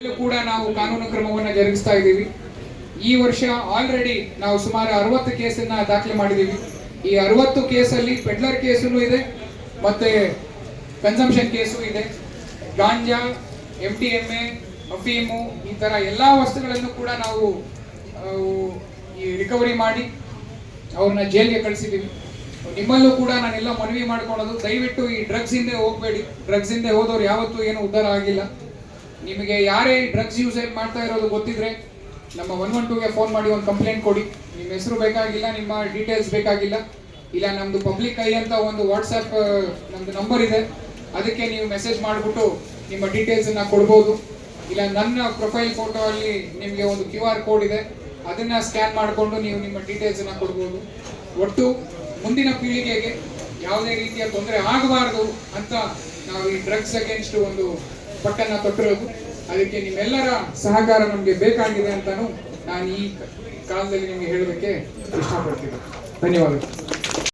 ಕೂಡ ನಾವು ಕಾನೂನು ಕ್ರಮವನ್ನು ಜರುಗಿಸ್ತಾ ಇದ್ದೀವಿ. ಈ ವರ್ಷ ಆಲ್ರೆಡಿ ನಾವು ಸುಮಾರು 60 ಕೇಸನ್ನ ದಾಖಲೆ ಮಾಡಿದ್ದೀವಿ. ಈ 60 ಕೇಸಲ್ಲಿ ಪೆಡ್ಲರ್ ಕೇಸು ಇದೆ, ಮತ್ತೆ ಕನ್ಸಂಪ್ಷನ್ ಕೇಸು ಇದೆ. ಗಾಂಜಾ, MDMA, ಅಫೀಮು ಈ ತರ ಎಲ್ಲಾ ವಸ್ತುಗಳನ್ನು ಕೂಡ ನಾವು ರಿಕವರಿ ಮಾಡಿ ಅವ್ರನ್ನ ಜೈಲಿಗೆ ಕಳಿಸಿದ್ದೀವಿ. ನಿಮ್ಮಲ್ಲೂ ಕೂಡ ನಾನೆಲ್ಲ ಮನವಿ ಮಾಡ್ಕೊಳ್ಳೋದು, ದಯವಿಟ್ಟು ಈ ಡ್ರಗ್ಸ್ ಹಿಂದೆ ಹೋಗಬೇಡಿ. ಡ್ರಗ್ಸ್ ಹಿಂದೆ ಹೋದವ್ರು ಯಾವತ್ತೂ ಏನು ಉದ್ಧಾರ ಆಗಿಲ್ಲ. ನಿಮಗೆ ಯಾರೇ ಡ್ರಗ್ಸ್ ಯೂಸೇಜ್ ಮಾಡ್ತಾ ಇರೋದು ಗೊತ್ತಿದ್ರೆ ನಮ್ಮ 112ಗೆ ಫೋನ್ ಮಾಡಿ ಒಂದು ಕಂಪ್ಲೇಂಟ್ ಕೊಡಿ. ನಿಮ್ಮ ಹೆಸರು ಬೇಕಾಗಿಲ್ಲ, ನಿಮ್ಮ ಡೀಟೇಲ್ಸ್ ಬೇಕಾಗಿಲ್ಲ. ಇಲ್ಲ ನಮ್ಮದು ಪಬ್ಲಿಕ್ ಐ ಅಂತ ಒಂದು ವಾಟ್ಸಪ್ ನಮ್ಮದು ನಂಬರ್ ಇದೆ, ಅದಕ್ಕೆ ನೀವು ಮೆಸೇಜ್ ಮಾಡಿಬಿಟ್ಟು ನಿಮ್ಮ ಡೀಟೇಲ್ಸನ್ನು ಕೊಡ್ಬೋದು. ಇಲ್ಲ ನನ್ನ ಪ್ರೊಫೈಲ್ ಫೋಟೋ ಅಲ್ಲಿ ನಿಮಗೆ ಒಂದು QR ಕೋಡ್ ಇದೆ, ಅದನ್ನು ಸ್ಕ್ಯಾನ್ ಮಾಡಿಕೊಂಡು ನೀವು ನಿಮ್ಮ ಡೀಟೇಲ್ಸನ್ನು ಕೊಡ್ಬೋದು. ಒಟ್ಟು ಮುಂದಿನ ಪೀಳಿಗೆಗೆ ಯಾವುದೇ ರೀತಿಯ ತೊಂದರೆ ಆಗಬಾರ್ದು ಅಂತ ನಾವು ಈ ಡ್ರಗ್ಸ್ ಅಗೇನ್ಸ್ಟ್ ಒಂದು ಪಟ್ಟನ್ನು ತೊಟ್ಟಿರೋದು. ಅದಕ್ಕೆ ನಿಮ್ಮೆಲ್ಲರ ಸಹಕಾರ ನಮಗೆ ಬೇಕಾಗಿದೆ ಅಂತಾನು ನಾನು ಈ ಕಾಲದಲ್ಲಿ ನಿಮಗೆ ಹೇಳೋದಕ್ಕೆ ಇಷ್ಟಪಡ್ತೀನಿ. ಧನ್ಯವಾದಗಳು.